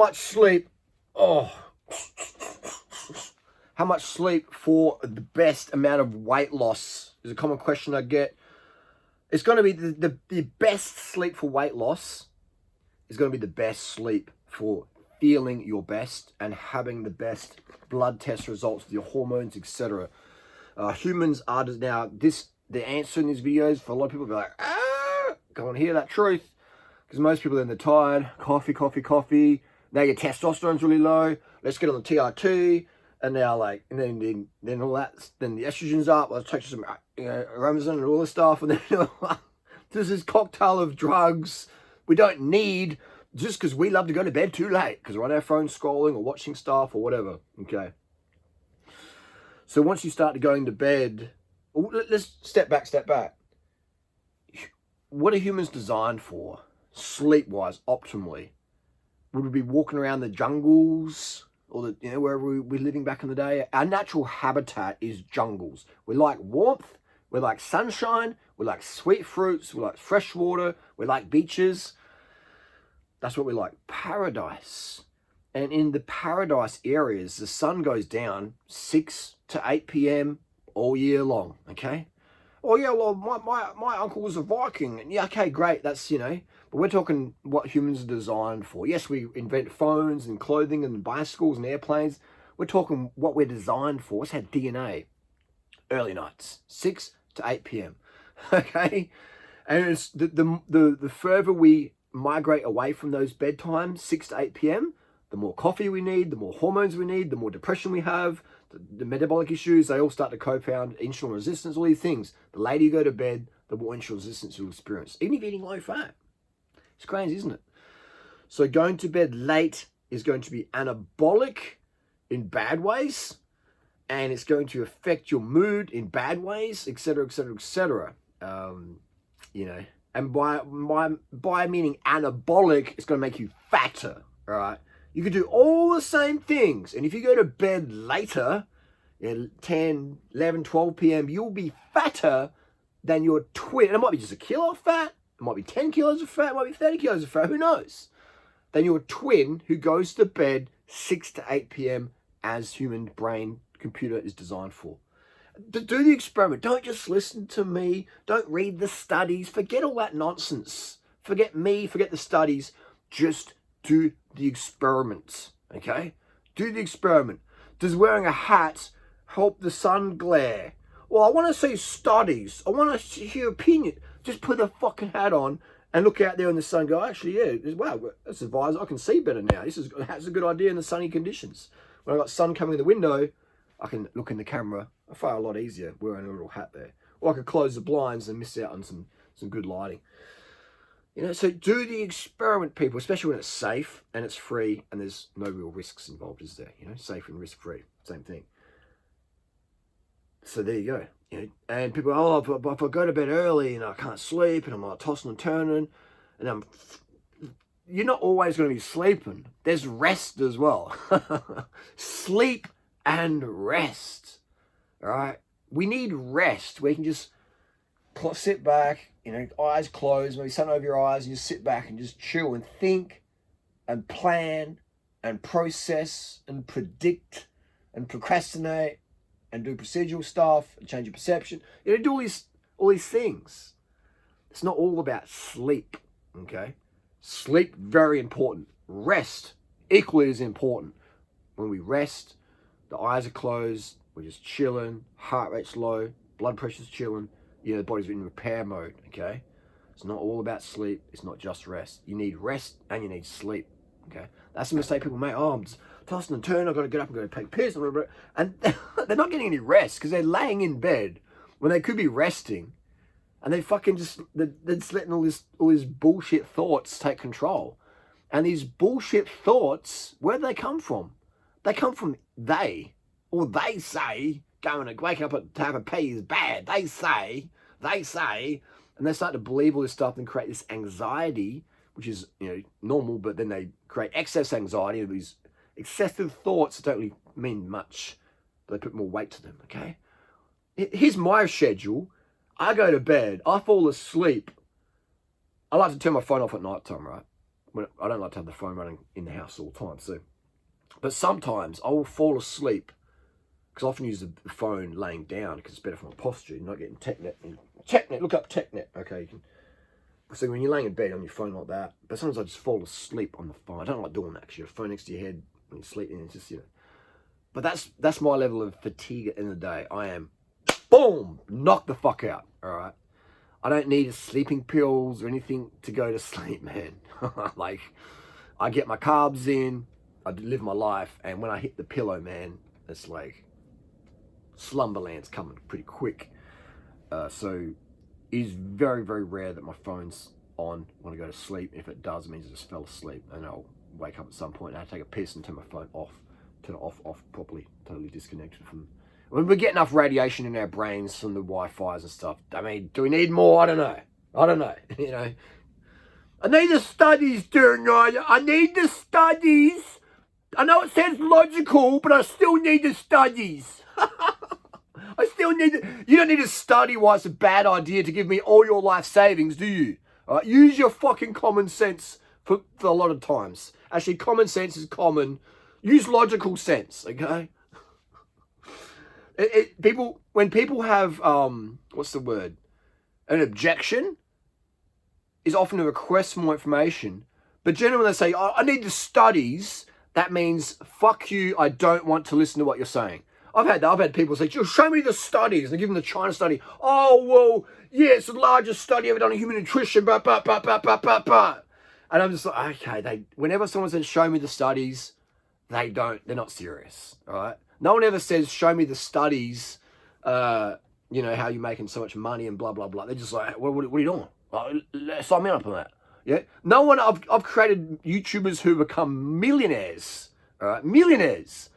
much sleep? Oh, how much sleep for the best amount of weight loss is a common question I get. It's going to be the best sleep for weight loss is going to be the best sleep for feeling your best and having the best blood test results with your hormones, etc. Humans are now the answer in these videos for a lot of people be like, go and hear that truth, because most people then they're tired, coffee. Now your testosterone's really low. Let's get on the TRT, and now like, and then all that, then the estrogen's up. Let's take some, Ramazan and all this stuff, and then there's this cocktail of drugs we don't need just because we love to go to bed too late because we're on our phone scrolling or watching stuff or whatever. Okay. So once you start going to bed, let's step back. What are humans designed for, sleep-wise, optimally? Would we be walking around the jungles or wherever we're living back in the day? Our natural habitat is jungles. We like warmth, we like sunshine, we like sweet fruits, we like fresh water, we like beaches. That's what we like, paradise. And in the paradise areas, the sun goes down 6 to 8 p.m. all year long, okay? Oh yeah, well, my uncle was a Viking. And yeah, okay, great, that's, but we're talking what humans are designed for. Yes, we invent phones and clothing and bicycles and airplanes. We're talking what we're designed for. It's our DNA. Early nights, 6 to 8 p.m., okay? And it's the further we migrate away from those bedtimes, 6 to 8 p.m., the more coffee we need, the more hormones we need, the more depression we have, the metabolic issues, they all start to compound, insulin resistance, all these things. The later you go to bed, the more insulin resistance you'll experience, even if you're eating low fat. It's crazy, isn't it? So going to bed late is going to be anabolic in bad ways, and it's going to affect your mood in bad ways, etc., etc., etc. And by meaning anabolic, it's going to make you fatter, all right? You can do all the same things, and if you go to bed later, 10, 11, 12 p.m., you'll be fatter than your twin. And it might be just a kilo of fat, it might be 10 kilos of fat, it might be 30 kilos of fat, who knows? Than your twin who goes to bed 6 to 8 p.m. as human brain computer is designed for. Do the experiment. Don't just listen to me. Don't read the studies. Forget all that nonsense. Forget me. Forget the studies. Just do the experiment. Okay? Do the experiment. Does wearing a hat help the sun glare? Well, I want to see studies. I want to hear opinion. Just put the fucking hat on and look out there in the sun. Go, actually, yeah, wow, that's advised. I can see better now. That's a good idea in the sunny conditions. When I got sun coming in the window, I can look in the camera. I feel a lot easier wearing a little hat there. Or I could close the blinds and miss out on some good lighting. So do the experiment, people, especially when it's safe and it's free and there's no real risks involved, is there? Safe and risk-free, same thing. So there you go. And people, if I go to bed early and I can't sleep and I'm like tossing and turning, and you're not always going to be sleeping. There's rest as well. Sleep and rest. All right, we need rest where you can just sit back, eyes closed, maybe sun over your eyes, and just sit back and just chill and think and plan and process and predict and procrastinate and do procedural stuff and change your perception. Do all these things. It's not all about sleep, okay? Sleep, very important. Rest, equally as important. When we rest, the eyes are closed, we're just chilling, heart rate's low, blood pressure's chilling, the body's in repair mode, okay? It's not all about sleep, it's not just rest. You need rest and you need sleep, okay? That's the mistake people make. Oh, I'm just tossing and turning, I've got to get up and go take piss, and they're not getting any rest because they're laying in bed when they could be resting, and they fucking they're just letting all these bullshit thoughts take control. And these bullshit thoughts, where do they come from? They come from they say waking up to have a pee is bad. They say, and they start to believe all this stuff and create this anxiety, which is normal, but then they create excess anxiety, these excessive thoughts that don't really mean much, but they put more weight to them, okay? Here's my schedule. I go to bed, I fall asleep. I like to turn my phone off at night time, right? I don't like to have the phone running in the house all the time. So, but sometimes I will fall asleep because I often use the phone laying down because it's better for my posture. You're not getting TechNet. Look up TechNet. Okay, you can. So when you're laying in bed on your phone like that, but sometimes I just fall asleep on the phone. I don't like doing that because you have a phone next to your head when you're sleeping. It's just, But that's my level of fatigue at the end of the day. I am, boom, knock the fuck out. All right. I don't need sleeping pills or anything to go to sleep, man. Like, I get my carbs in, I live my life, and when I hit the pillow, man, it's like slumberland's coming pretty quick. So it's very, very rare that my phone's on when I go to sleep. If it does, it means I just fell asleep, and I'll wake up at some point and I take a piss and turn my phone off, turn it off properly, totally disconnected from. When we get enough radiation in our brains from the Wi-Fi's and stuff, I mean, do we need more? I don't know. I need the studies, durianrider. I need the studies. I know it sounds logical, but I still need the studies. I still need it. You don't need to study why it's a bad idea to give me all your life savings, do you? All right, use your fucking common sense for a lot of times. Actually, common sense is common. Use logical sense, okay? When people have, what's the word? An objection is often a request for more information. But generally when they say, I need the studies, that means, fuck you, I don't want to listen to what you're saying. I've had people say, show me the studies. And they give them the China study. Oh, well, yeah, it's the largest study ever done on human nutrition, And I'm just like, okay, whenever someone says, show me the studies, they're not serious, all right? No one ever says, show me the studies, how you're making so much money and blah, blah, blah. They're just like, what are you doing? Sign me up on that. Yeah. No one, I've created YouTubers who become millionaires, all right? Millionaires.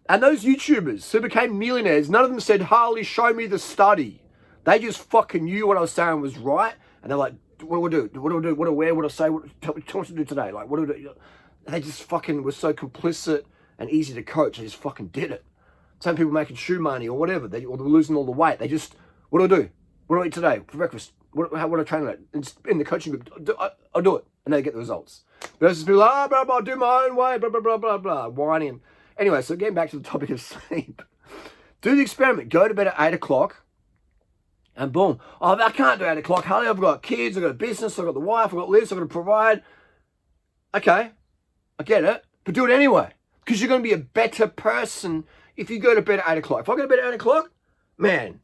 And those YouTubers who became millionaires, none of them said, Harley, show me the study. They just fucking knew what I was saying was right. And they're like, what do I do? What do I do? What do I wear? What do I say? Tell me what to do today. Like, what do I do? They just fucking were so complicit and easy to coach. They just fucking did it. Some people making shoe money or whatever. Or they're losing all the weight. They just, what do I do? What do I eat today for breakfast? What do I train at? In the coaching group, I'll do it. And they get the results. Versus people like, blah, blah, do my own way, blah, blah, blah, blah, blah, whining. Anyway, so getting back to the topic of sleep. Do the experiment. Go to bed at 8 o'clock. And boom. Oh, I can't do 8 o'clock. Harley, I've got kids. I've got a business. I've got the wife. I've got this. I've got to provide. Okay. I get it. But do it anyway. Because you're going to be a better person if you go to bed at 8 o'clock. If I go to bed at 8 o'clock, man,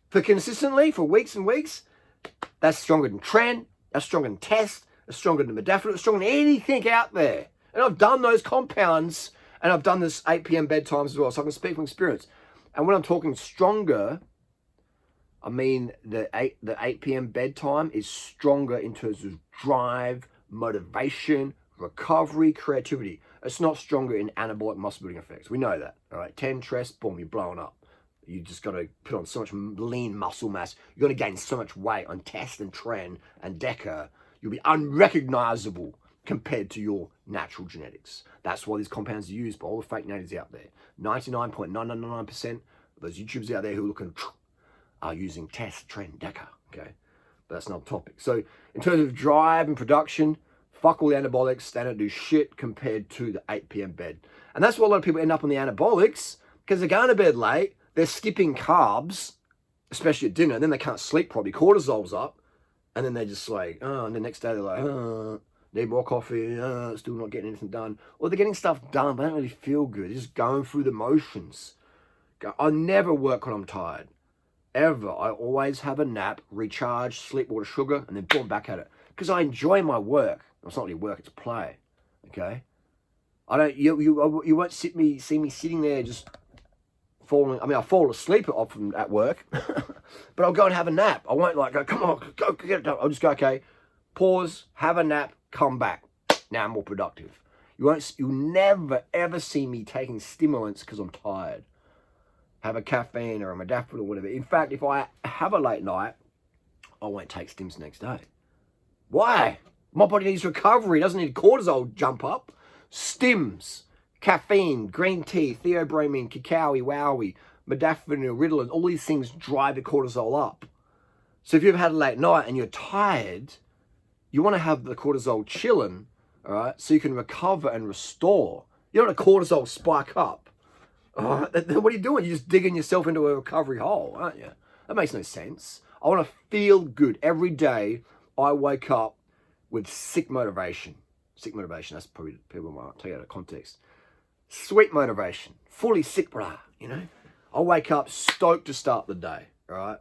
for consistently, for weeks and weeks, that's stronger than trend. That's stronger than test. That's stronger than modafinil. It's stronger than anything out there. And I've done those compounds, and I've done this 8 p.m. bedtimes as well, so I can speak from experience. And when I'm talking stronger, I mean the 8 p.m. bedtime is stronger in terms of drive, motivation, recovery, creativity. It's not stronger in anabolic muscle building effects. We know that, all right? 10 stress, boom, you're blowing up. You just got to put on so much lean muscle mass. You're going to gain so much weight on test and trend and DECA. You'll be unrecognizable compared to your natural genetics. That's why these compounds are used by all the fake natives out there. 99.999% of those YouTubers out there who are looking are using test, trend, DECA, okay? But that's not the topic. So in terms of drive and production, fuck all the anabolics. They don't do shit compared to the 8 p.m. bed. And that's why a lot of people end up on the anabolics, because they're going to bed late, they're skipping carbs, especially at dinner, and then they can't sleep properly. Cortisol's up, and then they're just like, oh, and the next day they're like, need more coffee, still not getting anything done. Or they're getting stuff done, but they don't really feel good. They're just going through the motions. I never work when I'm tired. Ever. I always have a nap, recharge, sleep, water, sugar, and then boom, back at it. Because I enjoy my work. It's not really work, it's play. Okay? I don't, you won't see me sitting there just falling. I mean, I fall asleep often at work, but I'll go and have a nap. I won't like go, come on, go get it done. I'll just go, okay, pause, have a nap, come back. Now I'm more productive. You'll never ever see me taking stimulants because I'm tired. Have a caffeine or a modafinil or whatever. In fact, if I have a late night, I won't take stims the next day. Why? My body needs recovery. It doesn't need cortisol jump up. Stims, caffeine, green tea, theobromine, cacao, wowie, modafinil, Ritalin, all these things drive the cortisol up. So if you've had a late night and you're tired, You want to have the cortisol chilling, all right, so you can recover and restore. You don't want a cortisol spike up. All right, then what are you doing? You're just digging yourself into a recovery hole, aren't you? That makes no sense. I want to feel good. Every day I wake up with sick motivation. Sick motivation, that's probably, people might take it out of context. Sweet motivation. Fully sick, brah, you know? I wake up stoked to start the day, all right?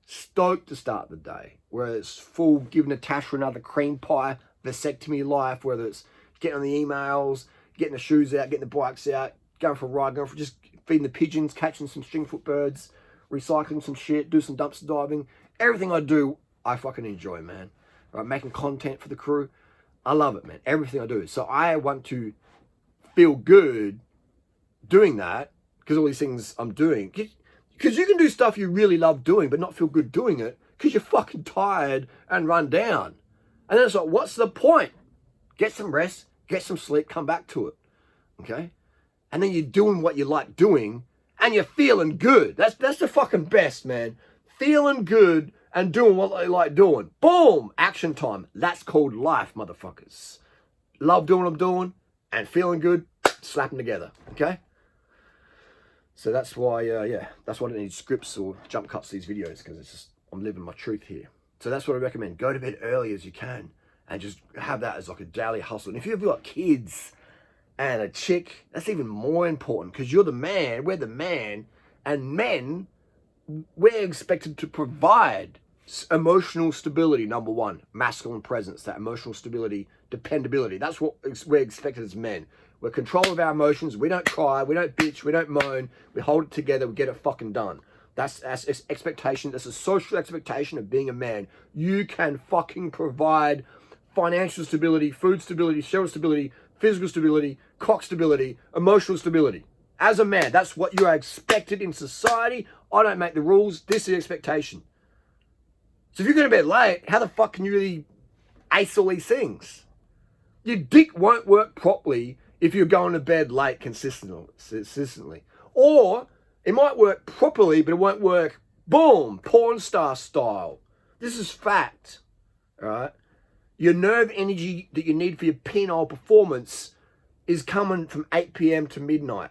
Stoked to start the day. Whether it's full giving Natasha another cream pie, vasectomy life, whether it's getting on the emails, getting the shoes out, getting the bikes out, going for a ride, going for just feeding the pigeons, catching some stringfoot birds, recycling some shit, do some dumpster diving. Everything I do, I fucking enjoy, man. Right, making content for the crew. I love it, man. Everything I do. So I want to feel good doing that because all these things I'm doing. Because you can do stuff you really love doing but not feel good doing it because you're fucking tired and run down. And then it's like, what's the point? Get some rest, get some sleep, come back to it. Okay? And then you're doing what you like doing and you're feeling good. That's the fucking best, man. Feeling good and doing what they like doing. Boom! Action time. That's called life, motherfuckers. Love doing what I'm doing and feeling good, slap them together. Okay? So that's why, yeah, that's why I don't need scripts or jump cuts to these videos, because it's just, I'm living my truth here. So that's what I recommend. Go to bed early as you can and just have that as like a daily hustle. And if you've got kids and a chick, that's even more important, because you're the man, we're the man, and men, we're expected to provide emotional stability, number one. Masculine presence, that emotional stability, dependability. That's what we're expected as men. We're control of our emotions. We don't cry. We don't bitch. We don't moan. We hold it together. We get it fucking done. That's expectation. That's a social expectation of being a man. You can fucking provide financial stability, food stability, shelter stability, physical stability, cock stability, emotional stability. As a man, that's what you are expected in society. I don't make the rules. This is expectation. So if you're going to bed late, how the fuck can you really ace all these things? Your dick won't work properly if you're going to bed late consistently. Or it might work properly, but it won't work, boom, porn star style. This is fact, all right? Your nerve energy that you need for your penile performance is coming from 8 p.m. to midnight.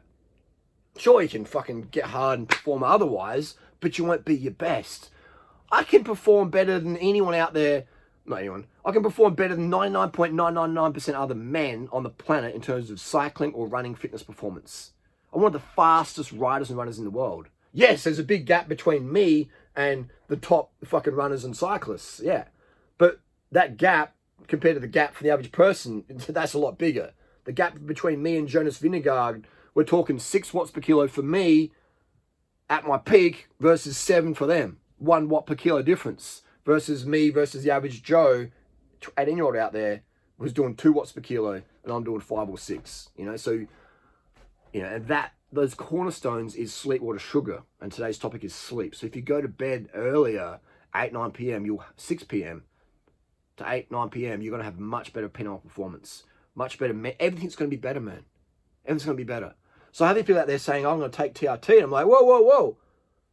Sure, you can fucking get hard and perform otherwise, but you won't be your best. I can perform better than anyone out there. Not anyone. I can perform better than 99.999% other men on the planet in terms of cycling or running fitness performance. I'm one of the fastest riders and runners in the world. Yes, there's a big gap between me and the top fucking runners and cyclists. Yeah. But that gap, compared to the gap for the average person, that's a lot bigger. The gap between me and Jonas Vingegaard, we're talking 6 watts per kilo for me at my peak versus 7 for them. 1 watt per kilo difference versus me versus the average Joe, 18-year-old out there, who's doing 2 watts per kilo and I'm doing 5 or 6. You know, so, you know, and those cornerstones is sleep, water, sugar. And today's topic is sleep. So if you go to bed earlier, 8, 9 p.m., 6 p.m. to 8, 9 p.m., you're going to have much better penile performance. Much better. Everything's going to be better, man. Everything's going to be better. So I have people out there saying, I'm going to take TRT. And I'm like, whoa.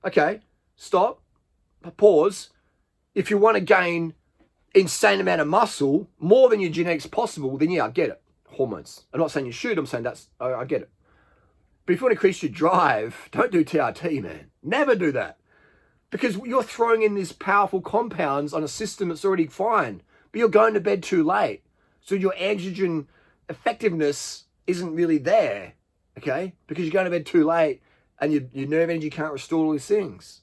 Okay, stop. Pause. If you want to gain insane amount of muscle, more than your genetics possible, then yeah, I get it. Hormones. I'm not saying you should. I'm saying I get it. But if you want to increase your drive, don't do TRT, man. Never do that. Because you're throwing in these powerful compounds on a system that's already fine. But you're going to bed too late. So your androgen effectiveness isn't really there. Okay? Because you're going to bed too late and your nerve energy can't restore all these things.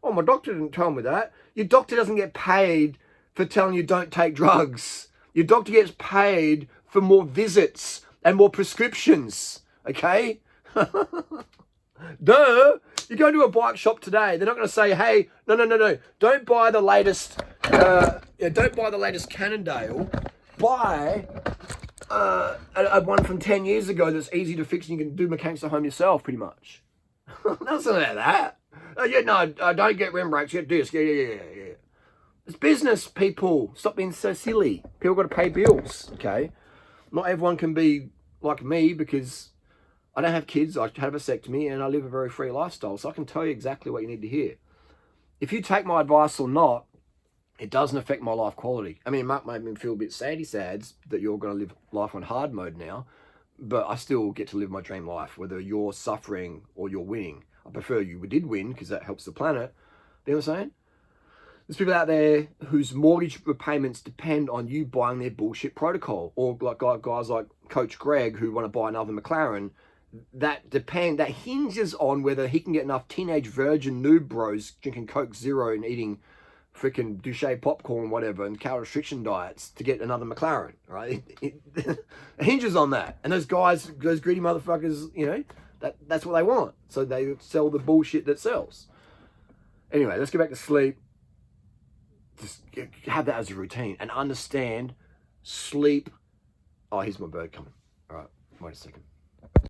Oh, my doctor didn't tell me that. Your doctor doesn't get paid for telling you don't take drugs. Your doctor gets paid for more visits and more prescriptions. Okay? Duh. You go to a bike shop today, they're not going to say, hey, no. Don't buy the latest, don't buy the latest Cannondale. Buy a one from 10 years ago that's easy to fix and you can do mechanics at home yourself, pretty much. Nothing like that. Don't get rim brakes, get disc. Yeah. It's business, people. Stop being so silly. People got to pay bills, okay? Not everyone can be like me because I don't have kids, I had a vasectomy, and I live a very free lifestyle, so I can tell you exactly what you need to hear. If you take my advice or not, it doesn't affect my life quality. I mean, it might make me feel a bit sad that you're going to live life on hard mode now, but I still get to live my dream life, whether you're suffering or you're winning. I prefer you did win because that helps the planet. You know what I'm saying? There's people out there whose mortgage repayments depend on you buying their bullshit protocol, or like guys like Coach Greg who want to buy another McLaren. That hinges on whether he can get enough teenage virgin noob bros drinking Coke Zero and eating freaking Duché popcorn, whatever, and calorie restriction diets to get another McLaren, right? It hinges on that. And those guys, those greedy motherfuckers, you know, that's what they want. So they sell the bullshit that sells. Anyway, let's get back to sleep. Just have that as a routine and understand sleep. Oh, here's my bird coming. All right, wait a second.